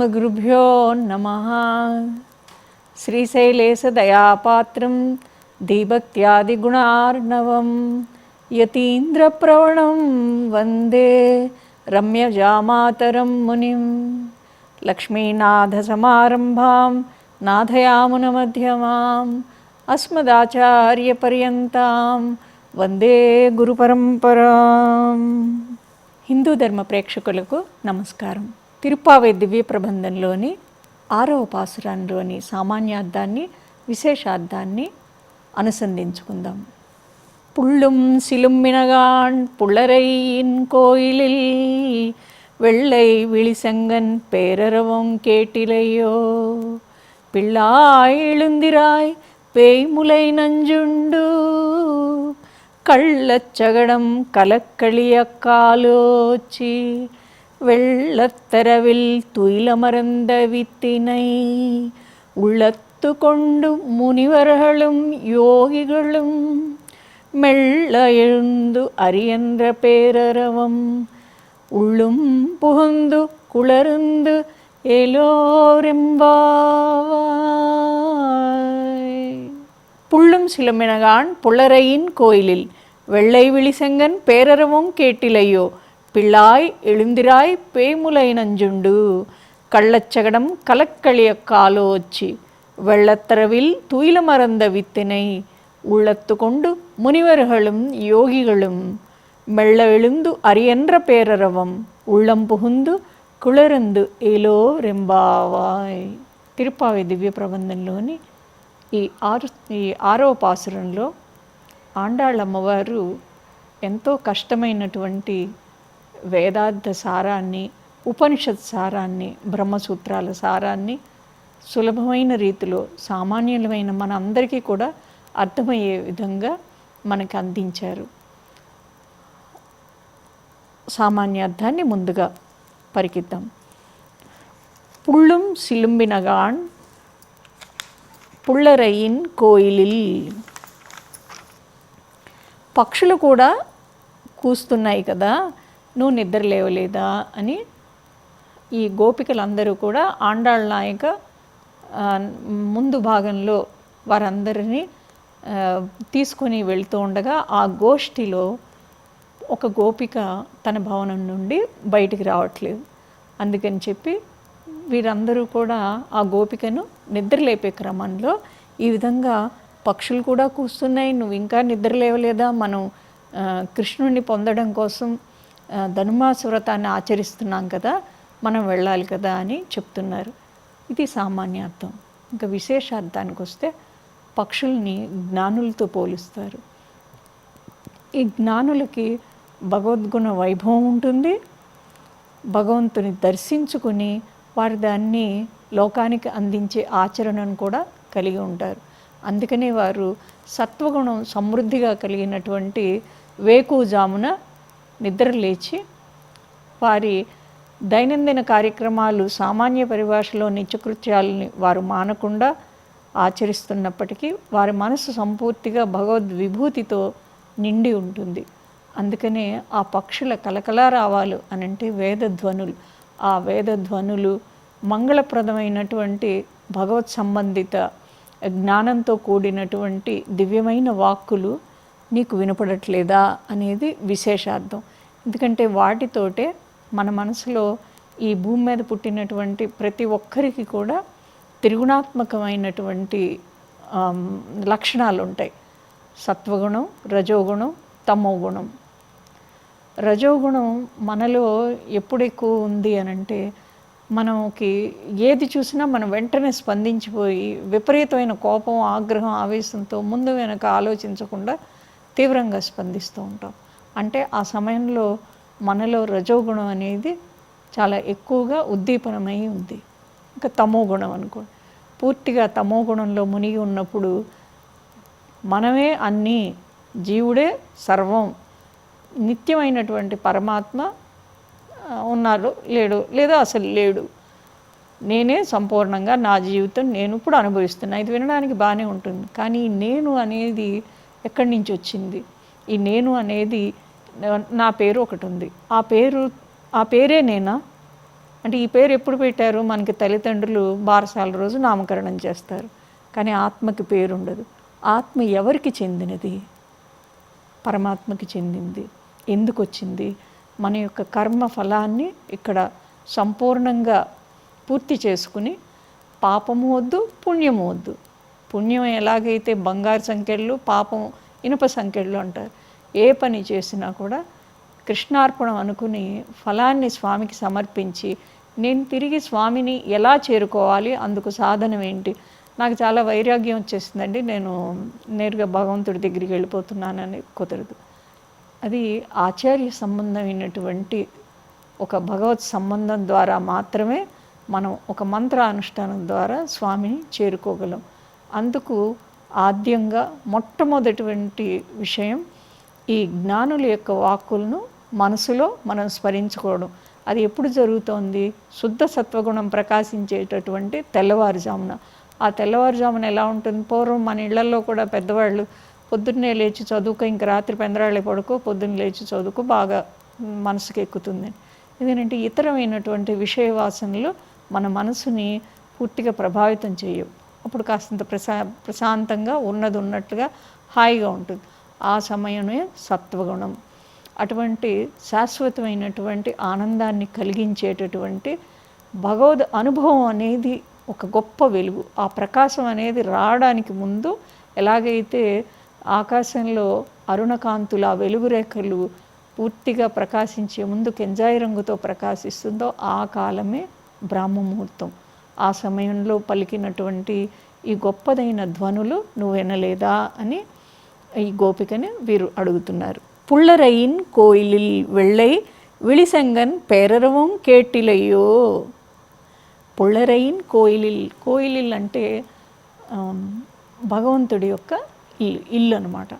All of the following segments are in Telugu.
अस्मद्गुरुभ्यो नमः। श्रीशैलेशदयापात्रं दीभक्त्यादिगुणार्णवं यतीन्द्रप्रवणं वन्दे रम्यजामातरं मुनिं। लक्ष्मीनाथसमारम्भां नाथयामुनमध्यमाम् अस्मदाचार्यपर्यन्तां వందే గురు పరంపరాం. హిందూ ధర్మ ప్రేక్షకులకు నమస్కారం. తిరుప్పావై దివ్య ప్రబంధంలోని 6వ పాసురంలోని సామాన్యార్థాన్ని విశేషార్థాన్ని అనుసంధించుకుందాం. పుళ్ళుం సిలుమ్మినగాన్ పుళ్ళరైయిన్ కోయిలిల్ வெள்ளை விழிசங்கன் பேரரவம் கேட்டிலையோ பிள்ளாய் எழுந்திராய் பேய்முலை நஞ்சுண்டு கள்ளச்சகடம் கலக்களியக்காலோச்சி வெள்ளத்தரவில் துயிலமர்ந்த வித்தினை உள்ளத்து கொண்டு முனிவர்களும் யோகிகளும் மெல்ல எழுந்து அரியன்ற பேரரவம் உள்ளும் புகுந்து குளர்ந்து ஏலோரெம்பாவாய். புள்ளும் சிலம்பினகான் புள்ளரையின் கோயிலில் வெள்ளை விழிசெங்கன் பேரரவும் கேட்டிலையோ பிள்ளாய் எழுந்திராய் பேய்முலை நஞ்சுண்டு கள்ளச்சகடம் கலக்களிய காலோச்சி வெள்ளத்தரவில் துயிலமர்ந்த வித்தினை உள்ளத்து கொண்டு முனிவர்களும் யோகிகளும் மெல்ல எழுந்து அரியன்ற பேரரவம் உள்ளம் புகுந்து కుళరందు ఏలో రెంబావాయ్. తిరుప్పావై దివ్య ప్రబంధంలోని ఈ 6వ పాసురంలో ఆండాళ్ళమ్మవారు ఎంతో కష్టమైనటువంటి వేదార్థ సారాన్ని, ఉపనిషత్ సారాన్ని, బ్రహ్మసూత్రాల సారాన్ని సులభమైన రీతిలో సామాన్యులమైన మన అందరికీ కూడా అర్థమయ్యే విధంగా మనకు అందించారు. సామాన్యార్థాన్ని ముందుగా పరికిద్దాం. పుళ్ళుం సిలుంబినగాన్ పుళ్ళరైయిన్ కోయిలిల్. పక్షులు కూడా కూస్తున్నాయి కదా, నువ్వు నిద్ర లేవలేదా అని ఈ గోపికలందరూ కూడా ఆండాళ్ళ నాయక ముందు భాగంలో వారందరినీ తీసుకొని వెళ్తూ ఉండగా ఆ గోష్ఠిలో ఒక గోపిక తన భవనం నుండి బయటికి రావట్లేదు. అందుకని చెప్పి వీరందరూ కూడా ఆ గోపికను నిద్రలేపే క్రమంలో ఈ విధంగా పక్షులు కూడా కూస్తున్నాయి, నువ్వు ఇంకా నిద్ర లేవలేదా, మనం కృష్ణుడిని పొందడం కోసం ధనుర్మాస వ్రతాన్ని ఆచరిస్తున్నాం కదా, మనం వెళ్ళాలి కదా అని చెప్తున్నారు. ఇది సామాన్యార్థం. ఇంకా విశేషార్థానికి వస్తే పక్షుల్ని జ్ఞానులతో పోలుస్తారు. ఈ జ్ఞానులకి భగవద్గుణ వైభవం ఉంటుంది. భగవంతుని దర్శించుకుని వారు దాన్ని లోకానికి అందించే ఆచరణను కూడా కలిగి ఉంటారు. అందుకనే వారు సత్వగుణం సమృద్ధిగా కలిగినటువంటి వేకువజామున నిద్ర లేచి వారి దైనందిన కార్యక్రమాలు సామాన్య పరిభాషలో నిత్యకృత్యాలని వారు మానకుండా ఆచరిస్తున్నప్పటికీ వారి మనసు సంపూర్తిగా భగవద్ విభూతితో నిండి ఉంటుంది. అందుకనే ఆ పక్షుల కలకలారావాలు అనంటే వేదధ్వనులు. ఆ వేదధ్వనులు మంగళప్రదమైనటువంటి భగవత్ సంబంధిత జ్ఞానంతో కూడినటువంటి దివ్యమైన వాక్కులు నీకు వినపడట్లేదా అనేది విశేషార్థం. ఎందుకంటే వాటితోటే మన మనసులో ఈ భూమి మీద పుట్టినటువంటి ప్రతి ఒక్కరికి కూడా త్రిగుణాత్మకమైనటువంటి లక్షణాలు ఉంటాయి. సత్వగుణం, రజోగుణం, తమోగుణం. రజోగుణం మనలో ఎప్పుడు ఎక్కువ ఉంది అనంటే మనకి ఏది చూసినా మనం వెంటనే స్పందించిపోయి విపరీతమైన కోపం, ఆగ్రహం, ఆవేశంతో ముందు వెనక ఆలోచించకుండా తీవ్రంగా స్పందిస్తూ ఉంటాం. అంటే ఆ సమయంలో మనలో రజోగుణం అనేది చాలా ఎక్కువగా ఉద్దీపనమై ఉంది. ఇంకా తమోగుణం అనుకో, పూర్తిగా తమోగుణంలో మునిగి ఉన్నప్పుడు మనమే అన్నీ, జీవుడే సర్వం, నిత్యమైనటువంటి పరమాత్మ ఉన్నాడు లేడు, లేదా అసలు లేడు, నేనే సంపూర్ణంగా నా జీవితం నేను ఇప్పుడు అనుభవిస్తున్నా. ఇది వినడానికి బాగానే ఉంటుంది, కానీ ఈ నేను అనేది ఎక్కడి నుంచి వచ్చింది? ఈ నేను అనేది నా పేరు ఒకటి ఉంది, ఆ పేరే నేనా? అంటే ఈ పేరు ఎప్పుడు పెట్టారు? మనకి తల్లిదండ్రులు బారసాల రోజు నామకరణం చేస్తారు, కానీ ఆత్మకి పేరు ఉండదు. ఆత్మ ఎవరికి చెందినది? పరమాత్మకి చెందింది. ఎందుకు వచ్చింది? మన యొక్క కర్మ ఫలాన్ని ఇక్కడ సంపూర్ణంగా పూర్తి చేసుకుని పాపము వద్దు, పుణ్యము వద్దు. పుణ్యం ఎలాగైతే బంగారు సంఖ్యలు, పాపం ఇనుప సంఖ్యలు అంటారు. ఏ పని చేసినా కూడా కృష్ణార్పణం అనుకుని ఫలాన్ని స్వామికి సమర్పించి నేను తిరిగి స్వామిని ఎలా చేరుకోవాలి, అందుకు సాధనం ఏంటి? నాకు చాలా వైరాగ్యం వచ్చేసిందండి, నేను నేరుగా భగవంతుడి దగ్గరికి వెళ్ళిపోతున్నానని కుదరదు. అది ఆచార్య సంబంధమైనటువంటి ఒక భగవత్ సంబంధం ద్వారా మాత్రమే మనం ఒక మంత్ర అనుష్ఠానం ద్వారా స్వామిని చేరుకోగలం. అందుకు ఆద్యంగా మొట్టమొదటి విషయం ఈ జ్ఞానుల యొక్క వాక్కులను మనసులో మనం స్మరించుకోవడం. అది ఎప్పుడు జరుగుతోంది? శుద్ధ సత్వగుణం ప్రకాశించేటటువంటి తెల్లవారుజామున. ఆ తెల్లవారుజామున ఎలా ఉంటుంది? పూర్వం మన ఇళ్లలో కూడా పెద్దవాళ్ళు పొద్దున్నే లేచి చదువుకో, ఇంక రాత్రి పెందరాళ్ళే పడుకో, పొద్దున్న లేచి చదువుకో, బాగా మనసుకు ఎక్కుతుంది. ఎందుకంటే ఇతరమైనటువంటి విషయ వాసనలు మన మనసుని పూర్తిగా ప్రభావితం చేయవు. అప్పుడు కాస్తంత ప్రశాంతంగా ఉన్నది ఉన్నట్టుగా హాయిగా ఉంటుంది. ఆ సమయమే సత్వగుణం. అటువంటి శాశ్వతమైనటువంటి ఆనందాన్ని కలిగించేటటువంటి భగవద్ అనుభవం అనేది ఒక గొప్ప వెలుగు. ఆ ప్రకాశం అనేది రావడానికి ముందు ఎలాగైతే ఆకాశంలో అరుణకాంతుల వెలుగు రేఖలు పూర్తిగా ప్రకాశించే ముందు కెంజాయి రంగుతో ప్రకాశిస్తుందో ఆ కాలమే బ్రాహ్మముహూర్తం. ఆ సమయంలో పలికినటువంటి ఈ గొప్పదైన ధ్వనులు నువ్వు వినలేదా అని ఈ గోపికని వీరు అడుగుతున్నారు. పుల్లరైన్ కోయిలిల్ వెள்ளై విళిసెంగన్ పేరరవం కేటిలయ్యో. పుల్లరైన్ కోయిలిల్. కోయిలిల్ అంటే భగవంతుడి యొక్క ఇల్లు అనమాట.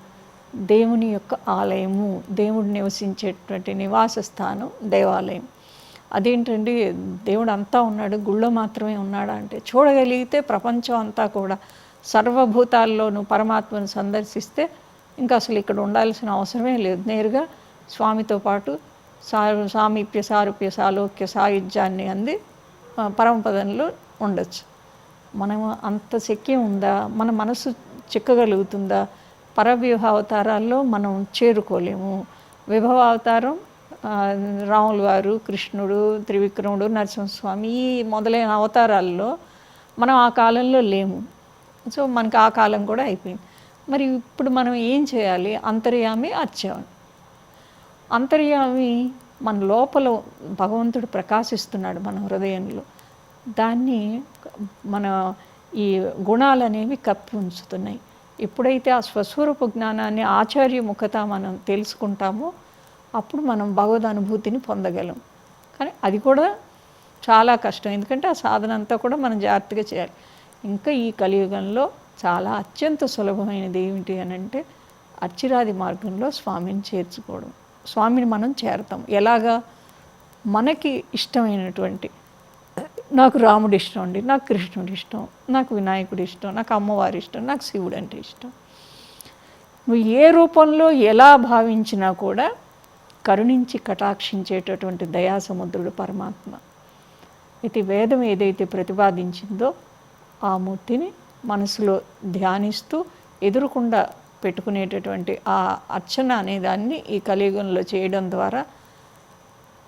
దేవుని యొక్క ఆలయము, దేవుడు నివసించేటువంటి నివాస స్థానం దేవాలయం. అదేంటండి, దేవుడు అంతా ఉన్నాడు, గుళ్ళో మాత్రమే ఉన్నాడా అంటే, చూడగలిగితే ప్రపంచం అంతా కూడా సర్వభూతాల్లోనూ పరమాత్మను సందర్శిస్తే ఇంకా అసలు ఇక్కడ ఉండాల్సిన అవసరమే లేదు. నేరుగా స్వామితో పాటు సామీప్య సారూప్య సాలోక్య సాయుధ్యాన్ని అంది పరమపదంలో ఉండొచ్చు. మనము అంత శక్యం ఉందా? మన మనసు చిక్కగలుగుతుందా? పరవ్యూహ అవతారాల్లో మనం చేరుకోలేము. విభవ అవతారం రాముల వారు, కృష్ణుడు, త్రివిక్రముడు, నరసింహస్వామి ఈ మొదలైన అవతారాల్లో మనం ఆ కాలంలో లేము. సో మనకి ఆ కాలం కూడా అయిపోయింది. మరి ఇప్పుడు మనం ఏం చేయాలి? అంతర్యామి అర్చామి. అంతర్యామి మన లోపల భగవంతుడు ప్రకాశిస్తున్నాడు మన హృదయంలో. దాన్ని మన ఈ గుణాలు అనేవి కప్పి ఉంచుతున్నాయి. ఎప్పుడైతే ఆ స్వస్వరూప జ్ఞానాన్ని ఆచార్యముఖత మనం తెలుసుకుంటామో అప్పుడు మనం భగవద్ అనుభూతిని పొందగలం. కానీ అది కూడా చాలా కష్టం, ఎందుకంటే ఆ సాధన అంతా కూడా మనం జాగ్రత్తగా చేయాలి. ఇంకా ఈ కలియుగంలో చాలా అత్యంత సులభమైనది ఏమిటి అని అంటే అర్చిరాది మార్గంలో స్వామిని చేర్చుకోవడం. స్వామిని మనం చేరతాం ఎలాగా? మనకి ఇష్టమైనటువంటి, నాకు రాముడు ఇష్టం అండి, నాకు కృష్ణుడు ఇష్టం, నాకు వినాయకుడు ఇష్టం, నాకు అమ్మవారి ఇష్టం, నాకు శివుడు అంటే ఇష్టం. నువ్వు ఏ రూపంలో ఎలా భావించినా కూడా కరుణించి కటాక్షించేటటువంటి దయాసముద్రుడు పరమాత్మ. అయితే వేదం ఏదైతే ప్రతిపాదించిందో ఆ మూర్తిని మనసులో ధ్యానిస్తూ ఎదురుకుండా పెట్టుకునేటటువంటి ఆ అర్చన అనేదాన్ని ఈ కలియుగంలో చేయడం ద్వారా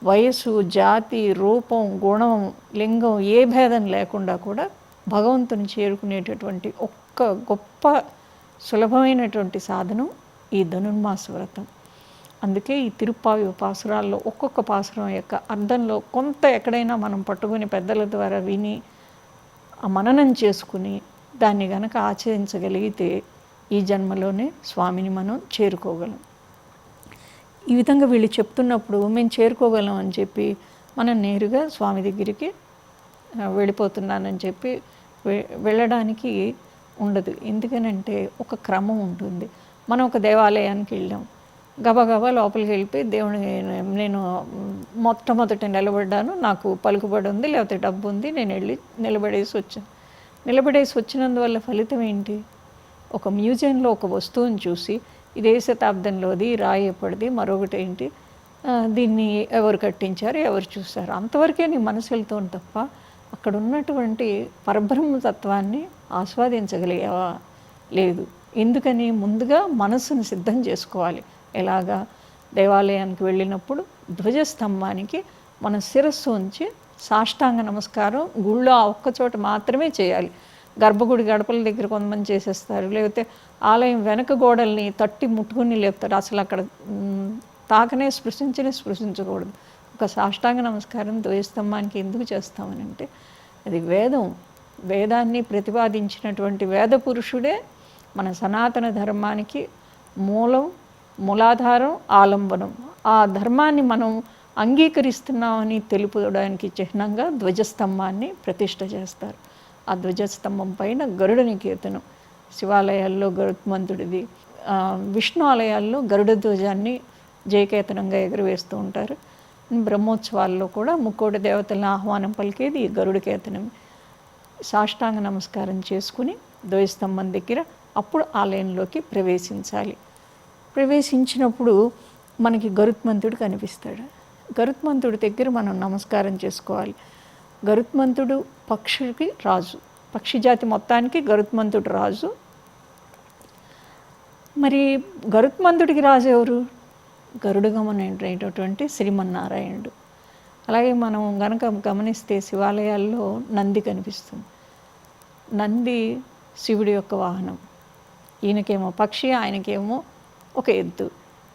వయసు, జాతి, రూపం, గుణం, లింగం ఏ భేదం లేకుండా కూడా భగవంతుని చేరుకునేటటువంటి ఒక్క గొప్ప సులభమైనటువంటి సాధనం ఈ ధనుర్మాస వ్రతం. అందుకే ఈ తిరుప్పావి పాసురాల్లో ఒక్కొక్క పాసురం యొక్క అర్థంలో కొంత ఎక్కడైనా మనం పట్టుకుని పెద్దల ద్వారా విని మననం చేసుకుని దాన్ని గనక ఆచరించగలిగితే ఈ జన్మలోనే స్వామిని మనం చేరుకోగలం. ఈ విధంగా వీళ్ళు చెప్తున్నప్పుడు మేము చేరుకోగలం అని చెప్పి మనం నేరుగా స్వామి దగ్గరికి వెళ్ళిపోతున్నానని చెప్పి వెళ్ళడానికి ఉండదు. ఎందుకనంటే ఒక క్రమం ఉంటుంది. మనం ఒక దేవాలయానికి వెళ్ళాం, గబగబా లోపలికి వెళ్ళిపోయి దేవుని నేను మొట్టమొదట నిలబడ్డాను, నాకు పలుకుబడి ఉంది, లేకపోతే డబ్బు ఉంది, నేను వెళ్ళి నిలబడేసి వచ్చినందువల్ల ఫలితం ఏంటి? ఒక మ్యూజియంలో ఒక వస్తువుని చూసి ఇదే శతాబ్దంలోది, రాయి ఎప్పటిది, మరొకటి ఏంటి, దీన్ని ఎవరు కట్టించారు, ఎవరు చూశారు, అంతవరకే నీ మనసు వెళ్తుంది తప్ప అక్కడ ఉన్నటువంటి పరబ్రహ్మతత్వాన్ని ఆస్వాదించగలిగావా? లేదు. ఎందుకని? ముందుగా మనసును సిద్ధం చేసుకోవాలి. ఎలాగా? దేవాలయానికి వెళ్ళినప్పుడు ధ్వజస్తంభానికి మన శిరస్సు ఉంచి సాష్టాంగ నమస్కారం గుళ్ళో ఆ ఒక్కచోట మాత్రమే చేయాలి. గర్భగుడి గడపల దగ్గర కొంతమంది చేసేస్తారు, లేకపోతే ఆలయం వెనక గోడల్ని తట్టి ముట్టుకుని లేపుతారు. అసలు అక్కడ తాకనే స్పృశించకూడదు. ఒక సాష్టాంగ నమస్కారం ధ్వజస్తంభానికి ఎందుకు చేస్తామని అంటే, అది వేదాన్ని ప్రతిపాదించినటువంటి వేద పురుషుడే మన సనాతన ధర్మానికి మూలాధారం, ఆలంబనం. ఆ ధర్మాన్ని మనం అంగీకరిస్తున్నామని తెలుపడానికి చిహ్నంగా ధ్వజస్తంభాన్ని ప్రతిష్ఠ చేస్తారు. ఆ ధ్వజస్తంభం పైన గరుడని కీర్తనం, శివాలయాల్లో గరుత్మంతుడిది, విష్ణు ఆలయాల్లో గరుడ ధ్వజాన్ని జయకేతనంగా ఎగురవేస్తూ ఉంటారు. బ్రహ్మోత్సవాల్లో కూడా ముక్కోటి దేవతలను ఆహ్వానం పలికేది ఈ గరుడ కేతనం. సాష్టాంగ నమస్కారం చేసుకుని ధ్వజస్తంభం దగ్గర అప్పుడు ఆలయంలోకి ప్రవేశించాలి. ప్రవేశించినప్పుడు మనకి గరుత్మంతుడు కనిపిస్తాడు. గరుత్మంతుడి దగ్గర మనం నమస్కారం చేసుకోవాలి. గరుత్మంతుడు పక్షులకి రాజు, పక్షి జాతి మొత్తానికి గరుత్మంతుడు రాజు. మరి గరుత్మంతుడికి రాజు ఎవరు? గరుడగమనైనటువంటి శ్రీమన్నారాయణుడు. అలాగే మనం గనక గమనిస్తే శివాలయాల్లో నంది కనిపిస్తుంది. నంది శివుడి యొక్క వాహనం. ఈయనకేమో పక్షి, ఆయనకేమో ఒక ఎద్దు.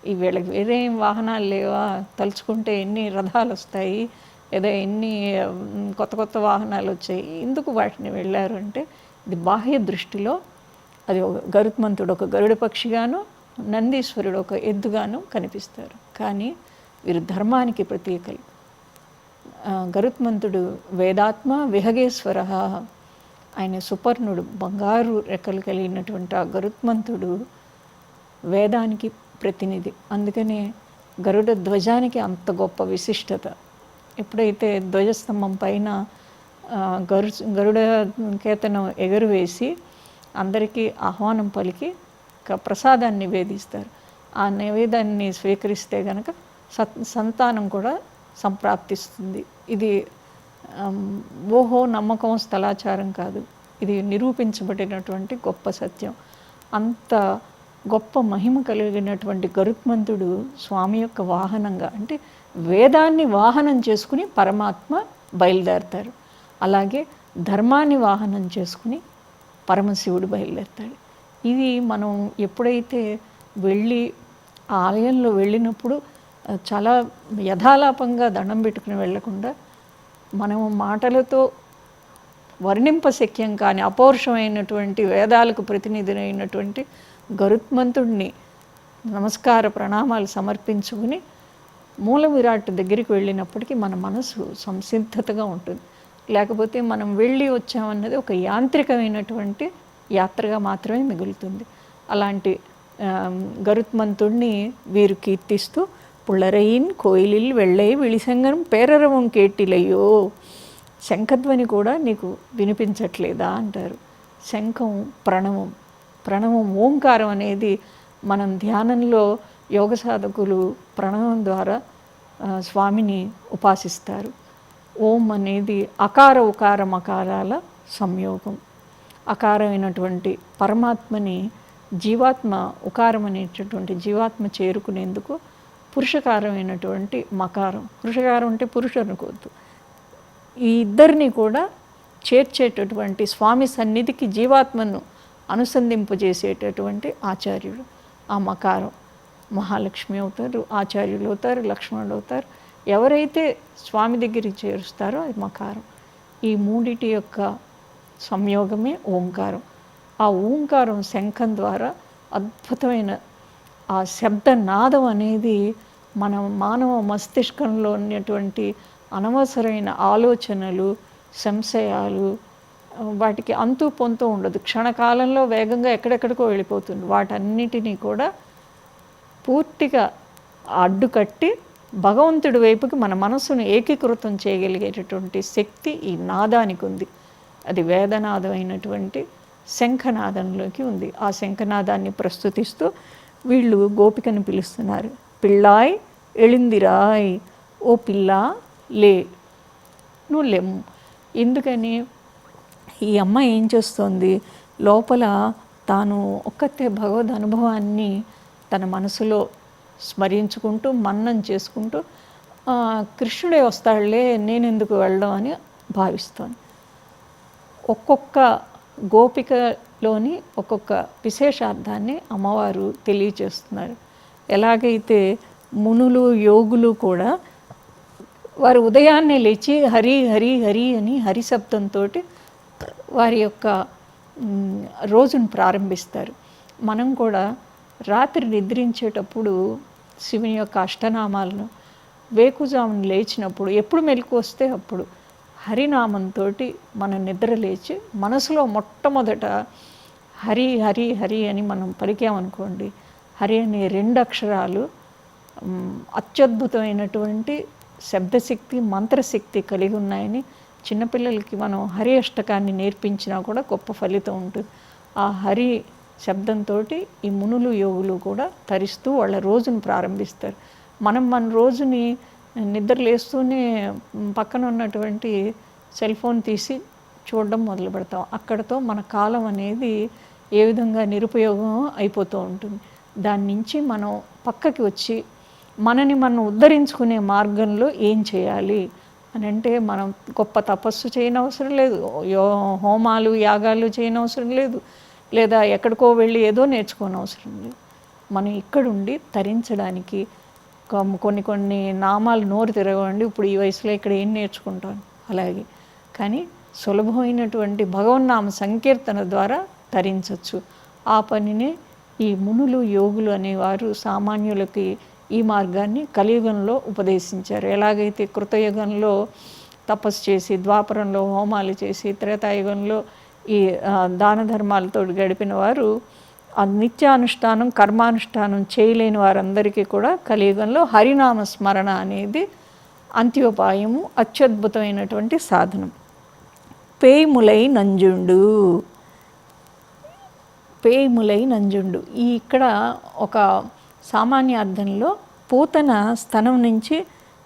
ఈ వీళ్ళకి వేరే ఏం వాహనాలు లేవా? తలుచుకుంటే ఎన్ని రథాలు వస్తాయి, లేదా ఎన్ని కొత్త కొత్త వాహనాలు వచ్చాయి. ఎందుకు వాటిని వెళ్ళారు అంటే, ఇది బాహ్య దృష్టిలో అది ఒక గరుత్మంతుడు ఒక గరుడ పక్షిగాను, నందీశ్వరుడు ఒక ఎద్దుగాను కనిపిస్తారు. కానీ వీరు ధర్మానికి ప్రతీకలు. గరుత్మంతుడు వేదాత్మ విహగేశ్వర, ఆయన సుపర్ణుడు, బంగారు రెక్కలు కలిగినటువంటి ఆ గరుత్మంతుడు వేదానికి ప్రతినిధి. అందుకనే గరుడ ధ్వజానికి అంత గొప్ప విశిష్టత. ఎప్పుడైతే ధ్వజస్తంభం పైన గరుడ కేతనం ఎగురవేసి అందరికీ ఆహ్వానం పలికి ప్రసాదాన్ని నివేదిస్తారు. ఆ నివేదాన్ని స్వీకరిస్తే కనుక సంతానం కూడా సంప్రాప్తిస్తుంది. ఇది ఓహో నమ్మకం, స్థలాచారం కాదు, ఇది నిరూపించబడినటువంటి గొప్ప సత్యం. అంత గొప్ప మహిమ కలిగినటువంటి గరుత్మంతుడు స్వామి యొక్క వాహనంగా, అంటే వేదాన్ని వాహనం చేసుకుని పరమాత్మ బయలుదేరతారు. అలాగే ధర్మాన్ని వాహనం చేసుకుని పరమశివుడు బయలుదేరతాడు. ఇది మనం ఎప్పుడైతే వెళ్ళి ఆలయంలో వెళ్ళినప్పుడు చాలా యథాలాపంగా దండం పెట్టుకుని వెళ్ళకుండా, మనం మాటలతో వర్ణింపశక్యం కాని అపౌరుషమైనటువంటి వేదాలకు ప్రతినిధులైనటువంటి గరుత్మంతుడిని నమస్కార ప్రణామాలు సమర్పించుకుని మూల విరాట్ దగ్గరికి వెళ్ళినప్పటికీ మన మనసు సంసిద్ధతగా ఉంటుంది. లేకపోతే మనం వెళ్ళి వచ్చామన్నది ఒక యాంత్రికమైనటువంటి యాత్రగా మాత్రమే మిగులుతుంది. అలాంటి గరుత్మంతుడిని వీరు కీర్తిస్తూ పుల్లరయిన్ కోయిలిల్ వెళ్ళై విళిసంగం పేరరవం కేటిలయ్యో, శంఖధ్వని కూడా నీకు వినిపించట్లేదా అంటారు. శంఖం ప్రణవం ఓంకారం అనేది మనం ధ్యానంలో యోగ సాధకులు ప్రణవం ద్వారా స్వామిని ఉపాసిస్తారు. ఓం అనేది అకార ఉకార మకారాల సంయోగం. అకారమైనటువంటి పరమాత్మని జీవాత్మ, ఉకారం అనేటటువంటి జీవాత్మ చేరుకునేందుకు పురుషకారమైనటువంటి మకారం, పురుషకారం అంటే పురుషుడు అనుకోవద్దు, ఈ ఇద్దరిని కూడా చేర్చేటటువంటి స్వామి సన్నిధికి జీవాత్మను అనుసంధింపజేసేటటువంటి ఆచార్యుడు ఆ మకారం. మహాలక్ష్మి అవుతారు, ఆచార్యులు అవుతారు, లక్ష్మణుడు అవుతారు. ఎవరైతే స్వామి దగ్గరికి చేరుస్తారో అది మకారం. ఈ మూడిటి యొక్క సంయోగమే ఓంకారం. ఆ ఓంకారం శంఖం ద్వారా అద్భుతమైన ఆ శబ్దనాదం అనేది మన మానవ మస్తిష్కంలో ఉన్నటువంటి అనవసరమైన ఆలోచనలు, సంశయాలు, వాటికి అంతు పొంతు ఉండదు. క్షణకాలంలో వేగంగా ఎక్కడెక్కడికో వెళ్ళిపోతుంది. వాటన్నిటినీ కూడా పూర్తిగా అడ్డుకట్టి భగవంతుడి వైపుకి మన మనసును ఏకీకృతం చేయగలిగేటటువంటి శక్తి ఈ నాదానికి ఉంది. అది వేదనాదం అయినటువంటి శంఖనాదంలోకి ఉంది. ఆ శంఖనాదాన్ని ప్రస్తుతిస్తూ వీళ్ళు గోపికను పిలుస్తున్నారు. పిళ్ళాయ్ ఎళిందిరాయ్ ఓ పిల్ల లే, నువ్వు లెమ్ము. ఎందుకని ఈ అమ్మ ఏం చేస్తోంది, లోపల తాను ఒక్కతే భగవద్ అనుభవాన్ని తన మనసులో స్మరించుకుంటూ మన్నం చేసుకుంటూ కృష్ణుడే వస్తాడులే, నేను ఎందుకు వెళ్ళడం అని భావిస్తోంది. ఒక్కొక్క గోపికలోని ఒక్కొక్క విశేషార్థాన్ని అమ్మవారు తెలియచేస్తున్నారు. ఎలాగైతే మునులు యోగులు కూడా వారు ఉదయాన్నే లేచి హరి హరి హరి అని హరి శబ్దంతో వారి యొక్క రోజును ప్రారంభిస్తారు. మనం కూడా రాత్రి నిద్రించేటప్పుడు శివుని యొక్క అష్టనామాలను వేకుజామున లేచినప్పుడు ఎప్పుడు మెలకు వస్తే అప్పుడు హరినామంతో మనం నిద్ర లేచి మనసులో మొట్టమొదట హరి హరి హరి అని మనం పలికామనుకోండి, హరి అనే 2 అక్షరాలు అత్యద్భుతమైనటువంటి శబ్దశక్తి మంత్రశక్తి కలిగి ఉన్నాయని చిన్నపిల్లలకి మనం హరి అష్టకాన్ని నేర్పించినా కూడా గొప్ప ఫలితం ఉంటుంది. ఆ హరి శబ్దంతో ఈ మునులు యోగులు కూడా తరిస్తూ వాళ్ళ రోజును ప్రారంభిస్తారు. మన రోజుని నిద్ర లేస్తూనే పక్కన ఉన్నటువంటి సెల్ ఫోన్ తీసి చూడడం మొదలు పెడతాం. అక్కడతో మన కాలం అనేది ఏ విధంగా నిరుపయోగం అయిపోతూ ఉంటుంది. దాని నుంచి మనం పక్కకి వచ్చి మనని మనం ఉద్ధరించుకునే మార్గంలో ఏం చేయాలి అని అంటే, మనం గొప్ప తపస్సు చేయనవసరం లేదు, హోమాలు యాగాలు చేయనవసరం లేదు, లేదా ఎక్కడికో వెళ్ళి ఏదో నేర్చుకోనవసరం లేదు. మనం ఇక్కడుండి తరించడానికి కొన్ని నామాలు నోరు తిరగండి, ఇప్పుడు ఈ వయసులో ఇక్కడ ఏం నేర్చుకుంటాను అలాగే. కానీ సులభమైనటువంటి భగవన్నామ సంకీర్తన ద్వారా తరించవచ్చు. ఆ పనినే ఈ మునులు యోగులు అనేవారు సామాన్యులకి ఈ మార్గాన్ని కలియుగంలో ఉపదేశించారు. ఎలాగైతే కృతయుగంలో తపస్సు చేసి, ద్వాపరంలో హోమాలు చేసి, త్రేతాయుగంలో ఈ దాన ధర్మాలతో గడిపిన వారు ఆ నిత్యానుష్ఠానం కర్మానుష్ఠానం చేయలేని వారందరికీ కూడా కలియుగంలో హరినామ స్మరణ అనేది అంత్యోపాయము, అత్యద్భుతమైనటువంటి సాధనం. పేయిములై నంజుండు, పేయిములై నంజుండు. ఇక్కడ ఒక సామాన్య అర్థంలో పూతన స్తనం నుంచి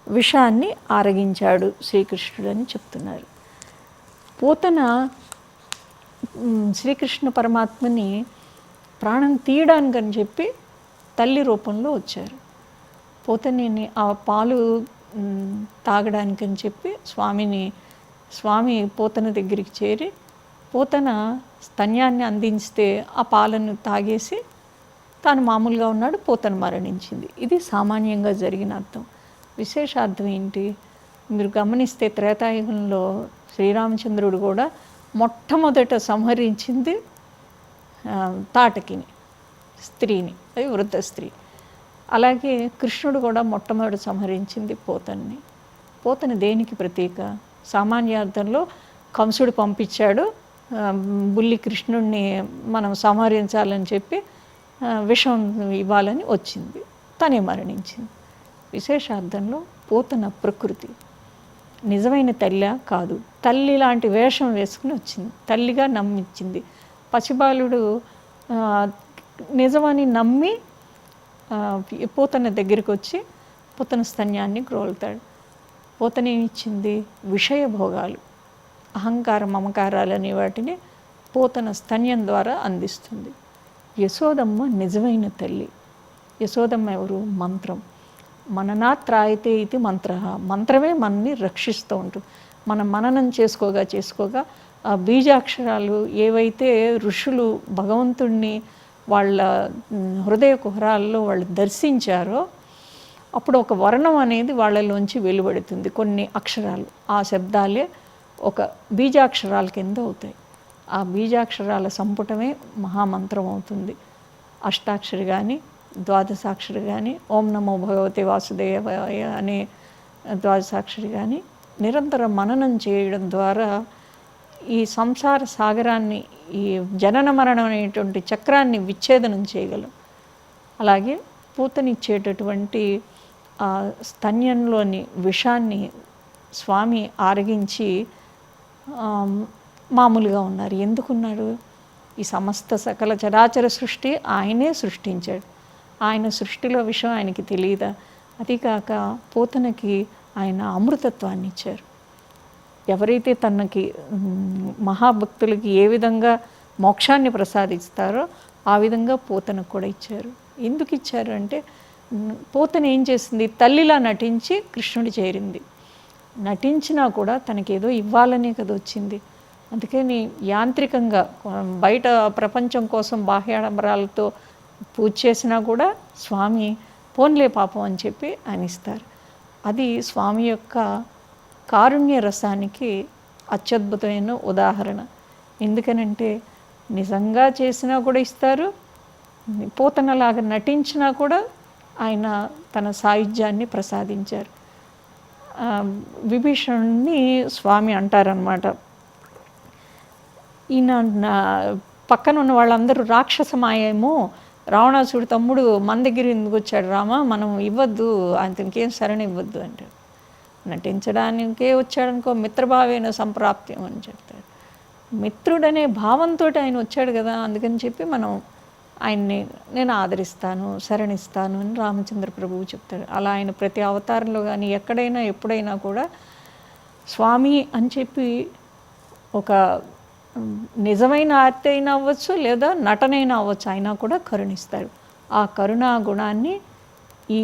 విషాన్ని ఆరగించాడు శ్రీకృష్ణుడు అని చెప్తున్నారు. పూతన శ్రీకృష్ణ పరమాత్మని ప్రాణం తీయడానికని చెప్పి తల్లి రూపంలో వచ్చారు. పూతని ఆ పాలు తాగడానికని చెప్పి స్వామి పూతన దగ్గరికి చేరి పూతన స్తన్యాన్ని అందించితే ఆ పాలను తాగేసి తాను మామూలుగా ఉన్నాడు, పూతన మరణించింది. ఇది సామాన్యంగా జరిగిన అర్థం. విశేషార్థం ఏంటి మీరు గమనిస్తే, త్రేతాయుగంలో శ్రీరామచంద్రుడు కూడా మొట్టమొదట సంహరించింది తాటకిని, స్త్రీని, అది వృద్ధ స్త్రీ. అలాగే కృష్ణుడు కూడా మొట్టమొదటి సంహరించింది పూతన్ని. పూతన దేనికి ప్రతీక? సామాన్యార్థంలో కంసుడు పంపించాడు బుల్లి కృష్ణుడిని మనం సంహరించాలని చెప్పి విషం ఇవ్వాలని వచ్చింది, తనే మరణించింది. విశేషార్థంలో పూతన ప్రకృతి నిజమైన తల్లి కాదు, తల్లి లాంటి వేషం వేసుకుని వచ్చింది, తల్లిగా నమ్మించింది. పసిబాలుడు నిజమని నమ్మి పూతన దగ్గరికి వచ్చి పూతన స్తన్యాన్ని గ్రోలుతాడు. పూతన ఏమిచ్చింది? విషయ భోగాలు, అహంకార మమకారాలు అనే వాటిని పూతన స్తన్యం ద్వారా అందిస్తుంది. యశోదమ్మ నిజమైన తల్లి. యశోదమ్మ ఎవరు? మంత్రం. మననాత్రాయితే ఇది మంత్ర, మంత్రమే మనని రక్షిస్తూ ఉంటుంది. మనం మననం చేసుకోగా ఆ బీజాక్షరాలు ఏవైతే ఋషులు భగవంతుణ్ణి వాళ్ళ హృదయ కుహరాల్లో వాళ్ళు దర్శించారో అప్పుడు ఒక వర్ణం అనేది వాళ్ళలోంచి వెలువడుతుంది. కొన్ని అక్షరాలు, ఆ శబ్దాలే ఒక బీజాక్షరాల కింద అవుతాయి. ఆ బీజాక్షరాల సంపుటమే మహామంత్రం అవుతుంది. అష్టాక్షరి కానీ ద్వాదశాక్షరి కానీ, ఓం నమో భగవతే వాసుదేవాయ అనే ద్వాదశాక్షరి కానీ నిరంతరం మననం చేయడం ద్వారా ఈ సంసార సాగరాన్ని, ఈ జనన మరణం అనేటువంటి చక్రాన్ని విచ్ఛేదనం చేయగలం. అలాగే పూతనిచ్చేటటువంటి స్తన్యంలోని విషాన్ని స్వామి ఆరగించి మామూలుగా ఉన్నారు. ఎందుకున్నాడు? ఈ సమస్త సకల చరాచర సృష్టి ఆయనే సృష్టించాడు. ఆయన సృష్టిలో విషయం ఆయనకి తెలియదా? అదికాక పోతనకి ఆయన అమృతత్వాన్ని ఇచ్చారు. ఎవరైతే తనకి మహాభక్తులకి ఏ విధంగా మోక్షాన్ని ప్రసాదిస్తారో ఆ విధంగా పోతనకు కూడా ఇచ్చారు. ఎందుకు ఇచ్చారు అంటే, పోతన ఏం చేసింది, తల్లిలా నటించి కృష్ణుడి చేరింది. నటించినా కూడా తనకేదో ఇవ్వాలనే కదా వచ్చింది. అందుకని యాంత్రికంగా బయట ప్రపంచం కోసం బాహ్యాడంబరాలతో పూజ చేసినా కూడా స్వామి పోన్లే పాపం అని చెప్పి ఆయన ఇస్తారు. అది స్వామి యొక్క కారుణ్య రసానికి అత్యద్భుతమైన ఉదాహరణ. ఎందుకనంటే నిజంగా చేసినా కూడా ఇస్తారు, పోతనలాగా నటించినా కూడా ఆయన తన సాయుధ్యాన్ని ప్రసాదించారు. విభీషణుడిని స్వామి అంటారనమాట, ఈయన పక్కన ఉన్న వాళ్ళందరూ రాక్షసమాయేమో, రావణాసుడు తమ్ముడు మన దగ్గర ఎందుకు వచ్చాడు రామా, మనం ఇవ్వద్దు, అతనికి ఏం శరణ ఇవ్వద్దు అంటాడు. నటించడానికే వచ్చాడనుకో, మిత్రభావేన సంప్రాప్త్యం అని చెప్తాడు. మిత్రుడనే భావంతో ఆయన వచ్చాడు కదా, అందుకని చెప్పి మనం ఆయన్ని నేను ఆదరిస్తాను, శరణిస్తాను అని రామచంద్ర ప్రభువు చెప్తాడు. అలా ఆయన ప్రతి అవతారంలో కానీ ఎక్కడైనా ఎప్పుడైనా కూడా స్వామి అని చెప్పి ఒక నిజమైన ఆర్తి అయినా అవ్వచ్చు, లేదా నటనైనా అవ్వచ్చు, అయినా కూడా కరుణిస్తారు. ఆ కరుణా గుణాన్ని ఈ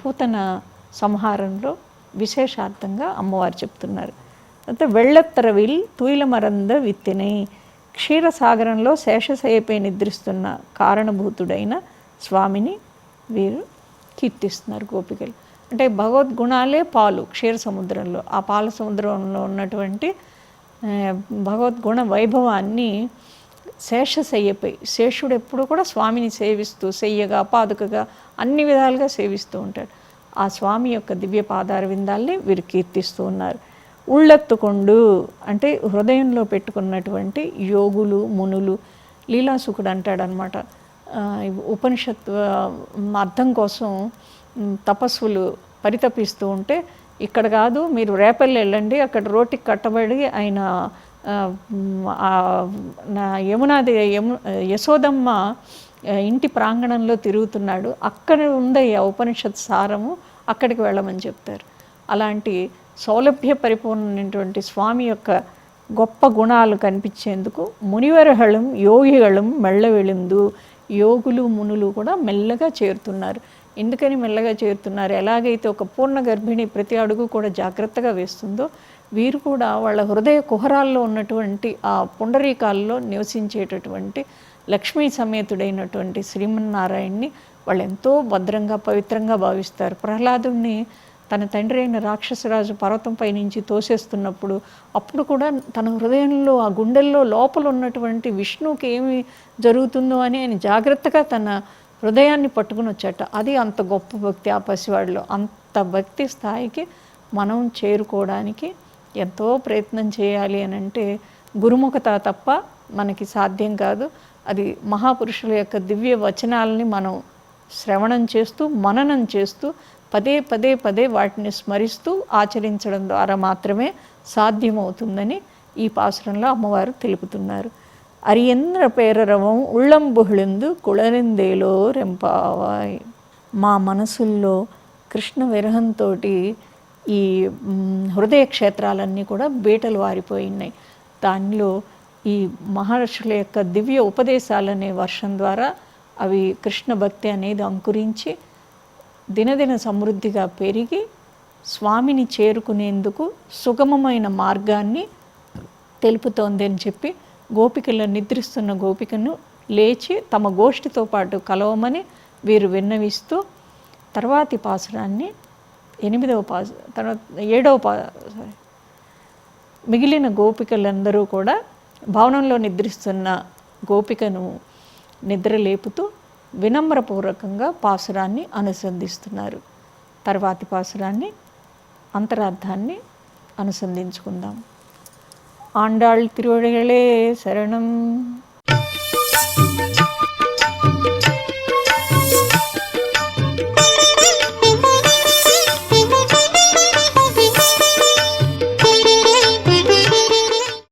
పూతన సంహారంలో విశేషార్థంగా అమ్మవారు చెప్తున్నారు. అయితే వెళ్ళత్తరవిల్ తూయిలమరంద విత్తినై, క్షీరసాగరంలో శేషశయ్యపై నిద్రిస్తున్న కారణభూతుడైన స్వామిని వీరు కీర్తిస్తున్నారు గోపికలు. అంటే భగవద్గుణాలే పాలు క్షీర సముద్రంలో, ఆ పాల సముద్రంలో ఉన్నటువంటి భగవద్గుణ వైభవాన్ని శేషశయ్యపై, శేషుడు ఎప్పుడు కూడా స్వామిని సేవిస్తూ శయ్యగా పాదుకగా అన్ని విధాలుగా సేవిస్తూ ఉంటాడు. ఆ స్వామి యొక్క దివ్య పాదార విందాల్ని వీరు కీర్తిస్తూ ఉన్నారు. ఉళ్ళెత్తుకొండు అంటే హృదయంలో పెట్టుకున్నటువంటి యోగులు మునులు. లీలాసుకుడు అంటాడనమాట, ఉపనిషత్ అర్థం కోసం తపస్సులు పరితపిస్తూ ఉంటే, ఇక్కడ కాదు మీరు రేపల్లి వెళ్ళండి, అక్కడ రోటికి కట్టబడి ఆయన యశోదమ్మ ఇంటి ప్రాంగణంలో తిరుగుతున్నాడు, అక్కడ ఉందయ్యా ఉపనిషత్ సారము, అక్కడికి వెళ్ళమని చెప్తారు. అలాంటి సౌలభ్య పరిపూర్ణమైనటువంటి స్వామి యొక్క గొప్ప గుణాలు కనిపించేందుకు మునివరహళం యోగిగళం మెళ్ళ వెళిందు, యోగులు మునులు కూడా మెల్లగా చేరుతున్నారు. ఎందుకని మెల్లగా చేరుతున్నారు, ఎలాగైతే ఒక పూర్ణ గర్భిణి ప్రతి అడుగు కూడా జాగ్రత్తగా వేస్తుందో, వీరు కూడా వాళ్ళ హృదయ కుహరాల్లో ఉన్నటువంటి ఆ పుండరీకాల్లో నివసించేటటువంటి లక్ష్మీ సమేతుడైనటువంటి శ్రీమన్నారాయణ్ణి వాళ్ళు ఎంతో భద్రంగా పవిత్రంగా భావిస్తారు. ప్రహ్లాదుణ్ణి తన తండ్రి అయిన రాక్షసరాజు పర్వతంపై నుంచి తోసేస్తున్నప్పుడు అప్పుడు కూడా తన హృదయంలో ఆ గుండెల్లో లోపల ఉన్నటువంటి విష్ణువుకి ఏమి జరుగుతుందో అని ఆయన జాగ్రత్తగా తన హృదయాన్ని పట్టుకుని వచ్చాట. అది అంత గొప్ప భక్తి ఆ పసివాడిలో. అంత భక్తి స్థాయికి మనం చేరుకోవడానికి ఎంతో ప్రయత్నం చేయాలి అని అంటే గురుముఖత తప్ప మనకి సాధ్యం కాదు. అది మహాపురుషుల యొక్క దివ్య వచనాలని మనం శ్రవణం చేస్తూ మననం చేస్తూ పదే పదే పదే వాటిని స్మరిస్తూ ఆచరించడం ద్వారా మాత్రమే సాధ్యమవుతుందని ఈ పాసురంలో అమ్మవారు తెలుపుతున్నారు. అరియంద్ర పేరరవం ఉళ్ళంబుహళిందు కుళరిందేలో రెంపావాయ్. మా మనసుల్లో కృష్ణ విరహంతో ఈ హృదయ క్షేత్రాలన్నీ కూడా బీటలు వారిపోయినాయి. దానిలో ఈ మహర్షుల యొక్క దివ్య ఉపదేశాలనే వర్షం ద్వారా అవి కృష్ణ భక్తి అనేది అంకురించి దినదిన సమృద్ధిగా పెరిగి స్వామిని చేరుకునేందుకు సుగమమైన మార్గాన్ని తెలుపుతోంది అని చెప్పి గోపికల నిద్రిస్తున్న గోపికను లేచి తమ గోష్ఠితో పాటు కలవమని వీరు విన్నవిస్తూ తర్వాతి పాసురాన్ని 8వ తర్వాత 7వ మిగిలిన గోపికలందరూ కూడా భవనంలో నిద్రిస్తున్న గోపికను నిద్రలేపుతూ వినమ్రపూర్వకంగా పాసురాన్ని అనుసంధిస్తున్నారు. తర్వాతి పాసురాన్ని అంతరార్థాన్ని అనుసంధించుకుందాం. ఆండాళ్ తిరువడిగళే శరణం.